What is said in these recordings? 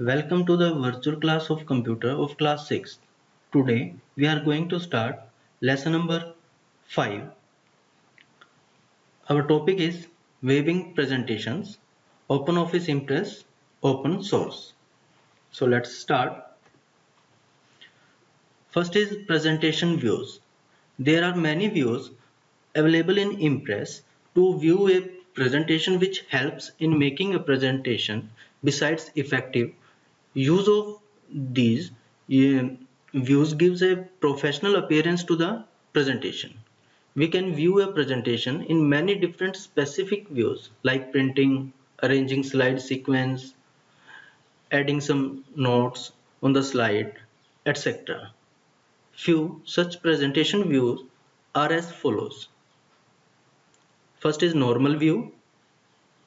Welcome to the virtual class of computer of class 6. Today we are going to start lesson number 5. Our topic is Waving Presentations, OpenOffice Impress, Open Source. So let's start. First is presentation views. There are many views available in Impress to view a presentation, which helps in making a presentation. Besides effective use of these views gives a professional appearance to the presentation. We can view a presentation in many different specific views like printing, arranging slide sequence, adding some notes on the slide, etc. Few such presentation views are as follows. First is normal view,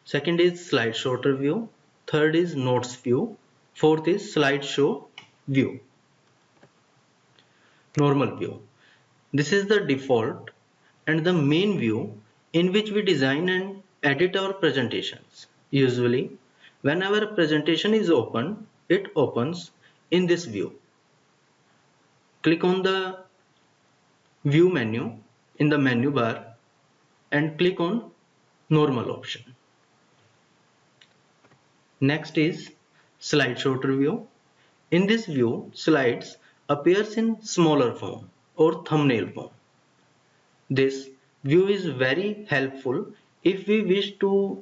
second is slide sorter view, third is notes view, fourth is slideshow view. Normal view. This is the default and the main view in which we design and edit our presentations. Usually, whenever a presentation is opened, it opens in this view. Click on the view menu in the menu bar and click on normal option. Next is slide sorter view. In this view, slides appears in smaller form or thumbnail form. This view is very helpful if we wish to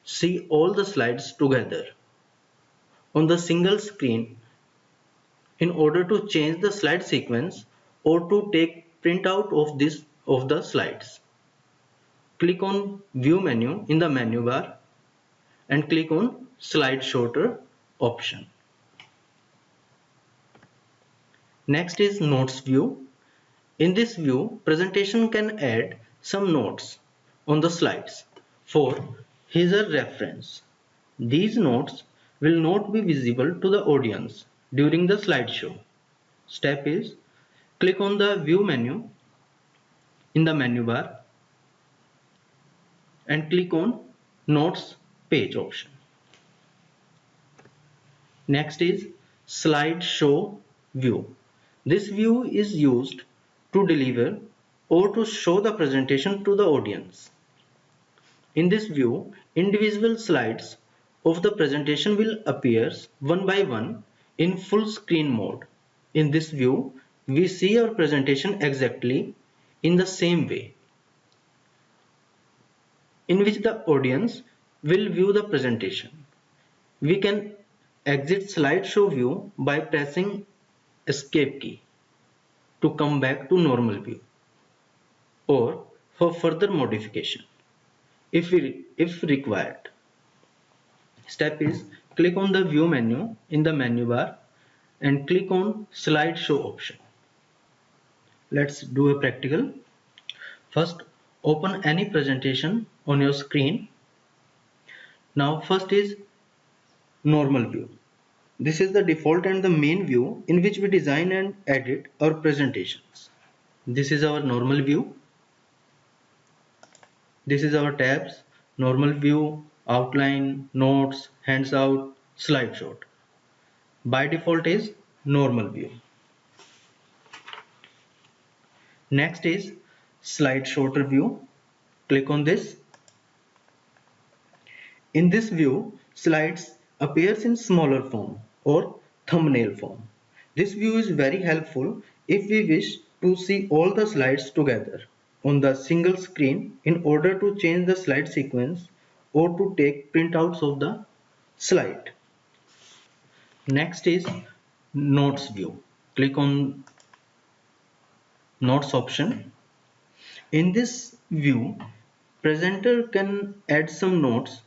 see all the slides together on the single screen in order to change the slide sequence or to take printout of the slides. Click on view menu in the menu bar and click on slide sorter option. Next is notes view. In this view, presentation can add some notes on the slides for his or reference. These notes will not be visible to the audience during the slideshow. Step is click on the view menu in the menu bar and click on notes page option. Next is slideshow view. This view is used to deliver or to show the presentation to the audience. In this view, individual slides of the presentation will appear one by one in full screen mode. In this view, we see our presentation exactly in the same way in which the audience will view the presentation. We can exit slideshow view by pressing escape key to come back to normal view or for further modification if required. Step is click on the view menu in the menu bar and click on slideshow option. Let's do a practical. First, open any presentation on your screen. Now first is normal view. This is the default and the main view in which we design and edit our presentations. This is our normal view. This is our tabs: normal view, outline, notes, handout, slideshow. By default is normal view. Next is slide sorter view. Click on this. In this view, slides appears in smaller form or thumbnail form. This view is very helpful if we wish to see all the slides together on the single screen in order to change the slide sequence or to take printouts of the slide. Next is notes view. Click on notes option. In this view, presenter can add some notes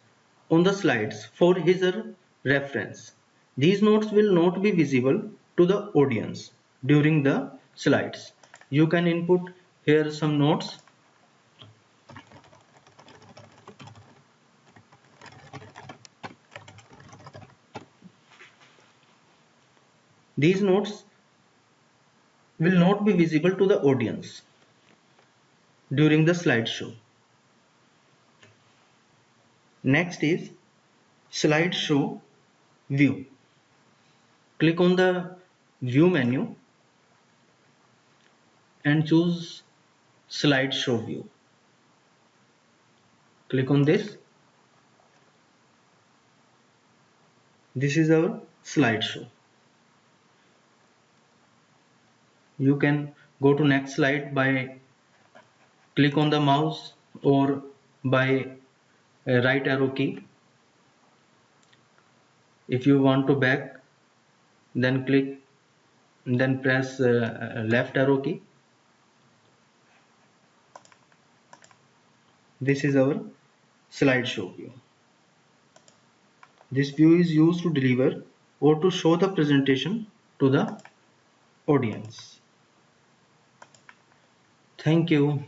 on the slides for his or her reference. These notes will not be visible to the audience during the slides. You can input here some notes. These notes will not be visible to the audience during the slideshow. Next is slideshow view. Click on the view menu and choose slideshow view. Click on this. This is our slideshow. You can go to next slide by click on the mouse or by right arrow key. If you want to back, then press left arrow key. This is our slideshow view. This view is used to deliver or to show the presentation to the audience. Thank you.